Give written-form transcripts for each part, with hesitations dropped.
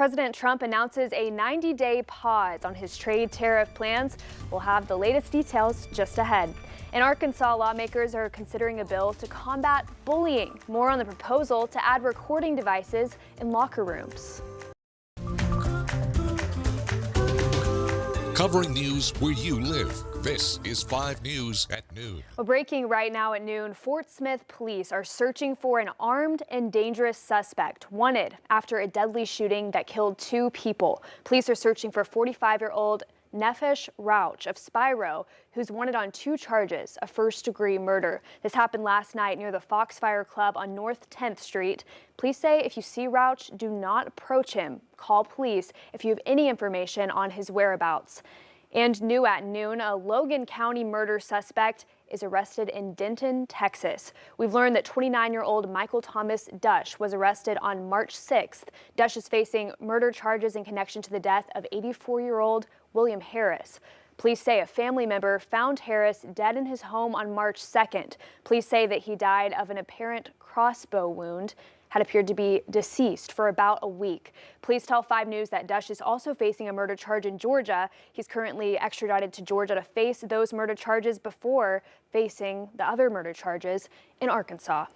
President Trump announces a 90-day pause on his trade tariff plans. We'll have the latest details just ahead. In Arkansas, lawmakers are considering a bill to combat bullying. More on the proposal to add recording devices in locker rooms. Covering news where you live. This is 5 News at noon. Well, breaking right now at noon, Fort Smith police are searching for an armed and dangerous suspect wanted after a deadly shooting that killed 2 people. Police are searching for 45-year-old Nefesh Rauch of Spiro, who's wanted on 2 charges of first-degree murder. This happened last night near the Foxfire Club on North 10th Street. Police say if you see Rauch, do not approach him. Call police if you have any information on his whereabouts. And new at noon, a Logan County murder suspect is arrested in Denton, Texas. We've learned that 29-year-old Michael Thomas Dush was arrested on March 6th. Dush is facing murder charges in connection to the death of 84-year-old William Harris. Police say a family member found Harris dead in his home on March 2nd. Police say that he died of an apparent crossbow wound, had appeared to be deceased for about a week. Police tell 5 News that Dush is also facing a murder charge in Georgia. He's currently extradited to Georgia to face those murder charges before facing the other murder charges in Arkansas.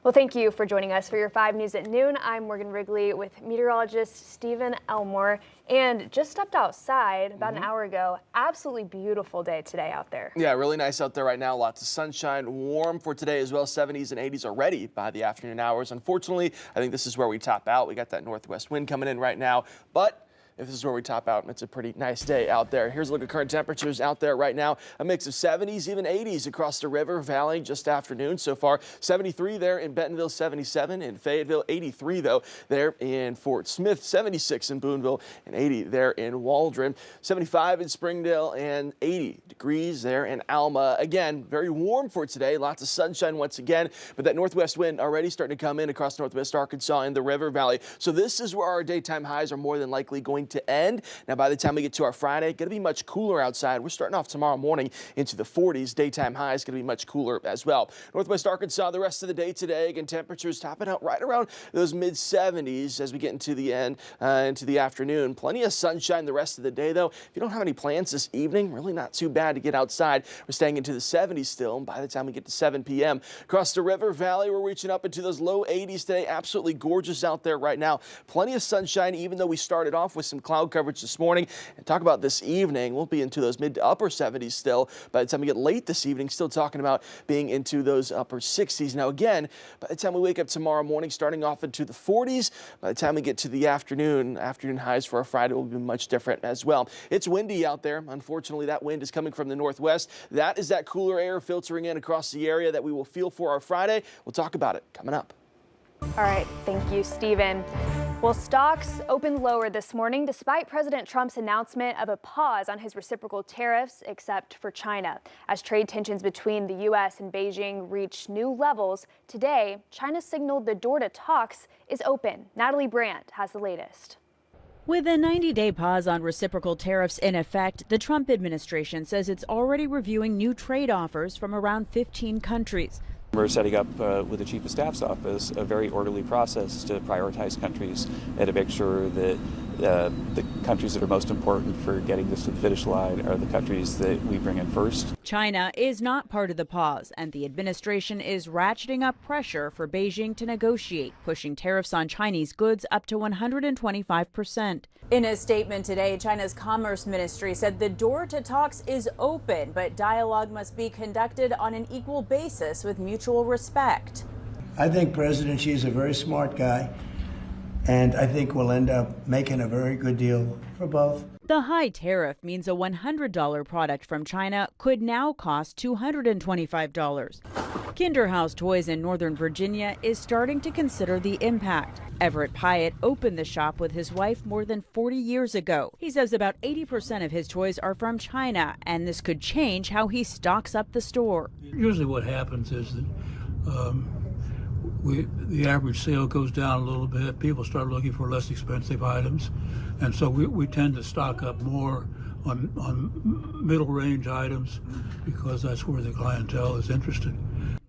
Well, thank you for joining us for your 5 News at noon. I'm Morgan Wrigley with meteorologist Stephen Elmore. And just stepped outside about an hour ago. Absolutely beautiful day today out there. Yeah, really nice out there right now. Lots of sunshine, warm for today as well. 70s and 80s already by the afternoon hours. Unfortunately, I think this is where we top out. We got that northwest wind coming in right now, but if this is where we top out, it's a pretty nice day out there. Here's a look at current temperatures out there right now. A mix of 70s, even 80s across the river valley just afternoon so far. 73 there in Bentonville, 77 in Fayetteville, 83 though there in Fort Smith, 76 in Boonville, and 80 there in Waldron, 75 in Springdale, and 80 degrees there in Alma. Again, very warm for today. Lots of sunshine once again, but that northwest wind already starting to come in across northwest Arkansas and the river valley. So this is where our daytime highs are more than likely going to end. Now, by the time we get to our Friday, going to be much cooler outside. We're starting off tomorrow morning into the 40s. Daytime highs going to be much cooler as well. Northwest Arkansas, the rest of the day today, again, temperatures topping out right around those mid 70s as we get into the end, into the afternoon. Plenty of sunshine the rest of the day, though. If you don't have any plans this evening, really not too bad to get outside. We're staying into the 70s still by the time we get to 7 p.m. Across the river valley, we're reaching up into those low 80s today. Absolutely gorgeous out there right now. Plenty of sunshine, even though we started off with some cloud coverage this morning. And talk about this evening, we'll be into those mid to upper 70s still. By the time we get late this evening, still talking about being into those upper 60s. Now again, by the time we wake up tomorrow morning, starting off into the 40s, by the time we get to the afternoon highs for our Friday will be much different as well. It's windy out there. Unfortunately, that wind is coming from the northwest. That is that cooler air filtering in across the area that we will feel for our Friday. We'll talk about it coming up. All right, thank you, Stephen. Well, stocks opened lower this morning despite President Trump's announcement of a pause on his reciprocal tariffs, except for China. As trade tensions between the U.S. and Beijing reach new levels, today, China signaled the door to talks is open. Natalie Brandt has the latest. With a 90-day pause on reciprocal tariffs in effect, the Trump administration says it's already reviewing new trade offers from around 15 countries. We're setting up with the Chief of Staff's office a very orderly process to prioritize countries and to make sure that the countries that are most important for getting this to the finish line are the countries that we bring in first. China is not part of the pause, and the administration is ratcheting up pressure for Beijing to negotiate, pushing tariffs on Chinese goods up to 125%. In a statement today, China's Commerce Ministry said the door to talks is open, but dialogue must be conducted on an equal basis with mutual respect. I think President Xi is a very smart guy, and I think we'll end up making a very good deal for both. The high tariff means a $100 product from China could now cost $225. Kinderhouse Toys in Northern Virginia is starting to consider the impact. Everett Pyatt opened the shop with his wife more than 40 years ago. He says about 80% of his toys are from China, and this could change how he stocks up the store. Usually what happens is that the average sale goes down a little bit. People start looking for less expensive items, and so we tend to stock up more on middle range items because that's where the clientele is interested.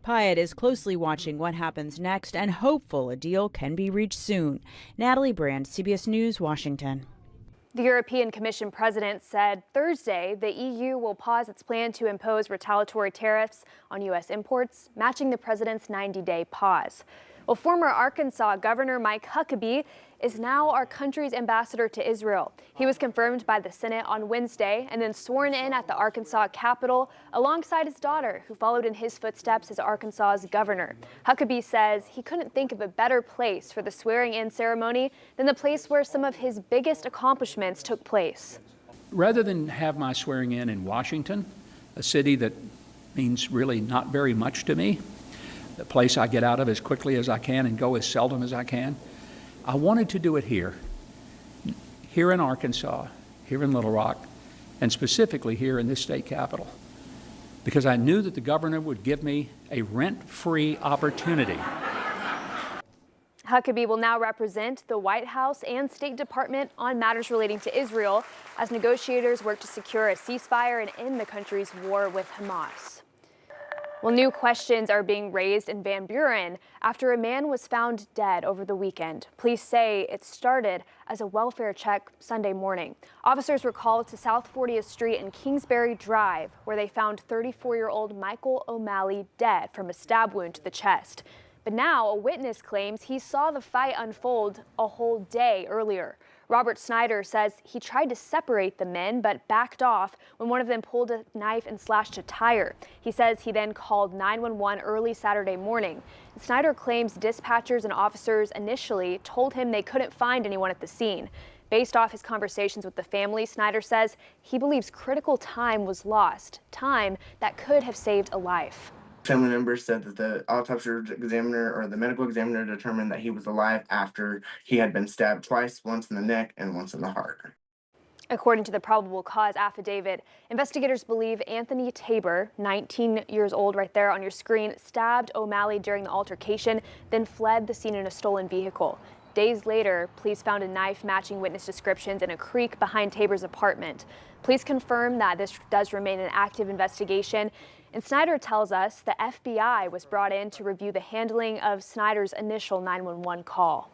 Pyatt is closely watching what happens next and hopeful a deal can be reached soon. Natalie Brand, CBS News, Washington. The European Commission president said Thursday the EU will pause its plan to impose retaliatory tariffs on U.S. imports, matching the president's 90-day pause. Well, former Arkansas Governor Mike Huckabee is now our country's ambassador to Israel. He was confirmed by the Senate on Wednesday and then sworn in at the Arkansas Capitol alongside his daughter, who followed in his footsteps as Arkansas's governor. Huckabee says he couldn't think of a better place for the swearing-in ceremony than the place where some of his biggest accomplishments took place. Rather than have my swearing in Washington, a city that means really not very much to me, the place I get out of as quickly as I can and go as seldom as I can, I wanted to do it here in Arkansas, here in Little Rock, and specifically here in this state capitol, because I knew that the governor would give me a rent-free opportunity. Huckabee will now represent the White House and State Department on matters relating to Israel as negotiators work to secure a ceasefire and end the country's war with Hamas. Well, new questions are being raised in Van Buren after a man was found dead over the weekend. Police say it started as a welfare check Sunday morning. Officers were called to South 40th Street and Kingsbury Drive, where they found 34-year-old Michael O'Malley dead from a stab wound to the chest. But now a witness claims he saw the fight unfold a whole day earlier. Robert Snyder says he tried to separate the men but backed off when one of them pulled a knife and slashed a tire. He says he then called 911 early Saturday morning. Snyder claims dispatchers and officers initially told him they couldn't find anyone at the scene. Based off his conversations with the family, Snyder says he believes critical time was lost, time that could have saved a life. Family members said that the autopsy examiner or the medical examiner determined that he was alive after he had been stabbed twice, once in the neck and once in the heart. According to the probable cause affidavit, investigators believe Anthony Tabor, 19 years old right there on your screen, stabbed O'Malley during the altercation, then fled the scene in a stolen vehicle. Days later, police found a knife matching witness descriptions in a creek behind Tabor's apartment. Police confirm that this does remain an active investigation. And Snyder tells us the FBI was brought in to review the handling of Snyder's initial 911 call.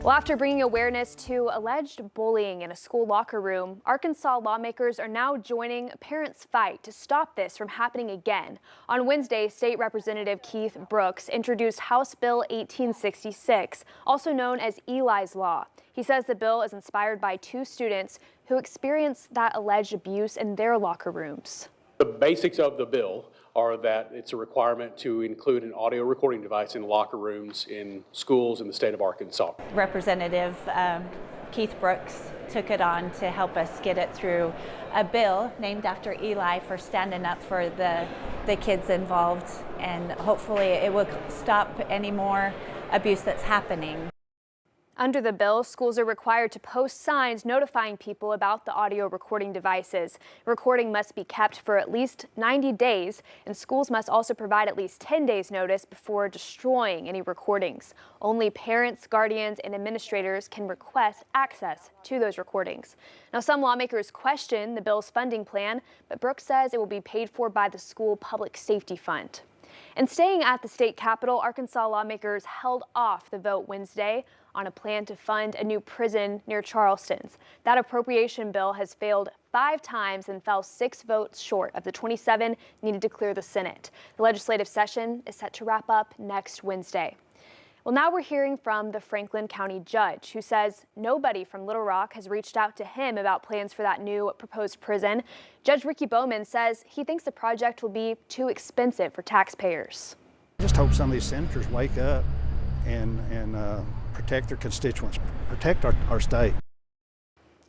Well, after bringing awareness to alleged bullying in a school locker room, Arkansas lawmakers are now joining parents' fight to stop this from happening again. On Wednesday, State Representative Keith Brooks introduced House Bill 1866, also known as Eli's Law. He says the bill is inspired by two students who experienced that alleged abuse in their locker rooms. The basics of the bill are that it's a requirement to include an audio recording device in locker rooms in schools in the state of Arkansas. Representative Keith Brooks took it on to help us get it through a bill named after Eli for standing up for the kids involved, and hopefully it will stop any more abuse that's happening. Under the bill, schools are required to post signs notifying people about the audio recording devices. Recording must be kept for at least 90 days, and schools must also provide at least 10 days notice before destroying any recordings. Only parents, guardians, and administrators can request access to those recordings. Now, some lawmakers question the bill's funding plan, but Brooks says it will be paid for by the school public safety fund. And staying at the state capitol, Arkansas lawmakers held off the vote Wednesday on a plan to fund a new prison near Charleston's. That appropriation bill has failed 5 times and fell 6 votes short of the 27 needed to clear the Senate. The legislative session is set to wrap up next Wednesday. Well, now we're hearing from the Franklin County judge, who says nobody from Little Rock has reached out to him about plans for that new proposed prison. Judge Ricky Bowman says he thinks the project will be too expensive for taxpayers. I just hope some of these senators wake up and protect their constituents, protect our state.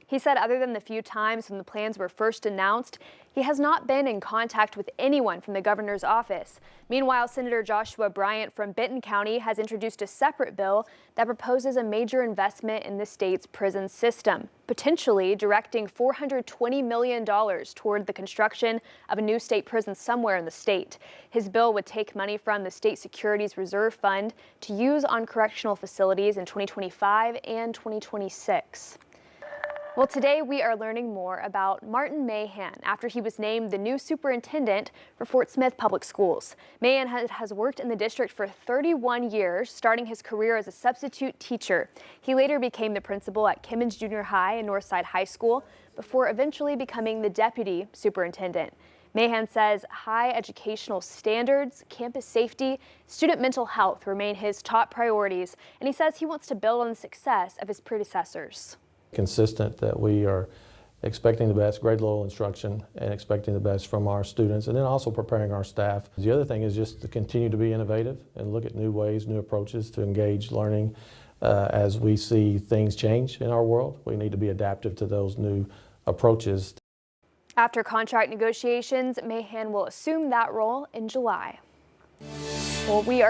He said other than the few times when the plans were first announced, he has not been in contact with anyone from the governor's office. Meanwhile, Senator Joshua Bryant from Benton County has introduced a separate bill that proposes a major investment in the state's prison system, potentially directing $420 million toward the construction of a new state prison somewhere in the state. His bill would take money from the State Securities Reserve Fund to use on correctional facilities in 2025 and 2026. Well, today we are learning more about Martin Mahan after he was named the new superintendent for Fort Smith Public Schools. Mahan has worked in the district for 31 years, starting his career as a substitute teacher. He later became the principal at Kimmons Junior High and Northside High School before eventually becoming the deputy superintendent. Mahan says high educational standards, campus safety, student mental health remain his top priorities, and he says he wants to build on the success of his predecessors. Consistent that we are expecting the best grade level instruction and expecting the best from our students, and then also preparing our staff. The other thing is just to continue to be innovative and look at new ways, new approaches to engage learning. As we see things change in our world, we need to be adaptive to those new approaches. After contract negotiations, Mahan will assume that role in July. Well, we are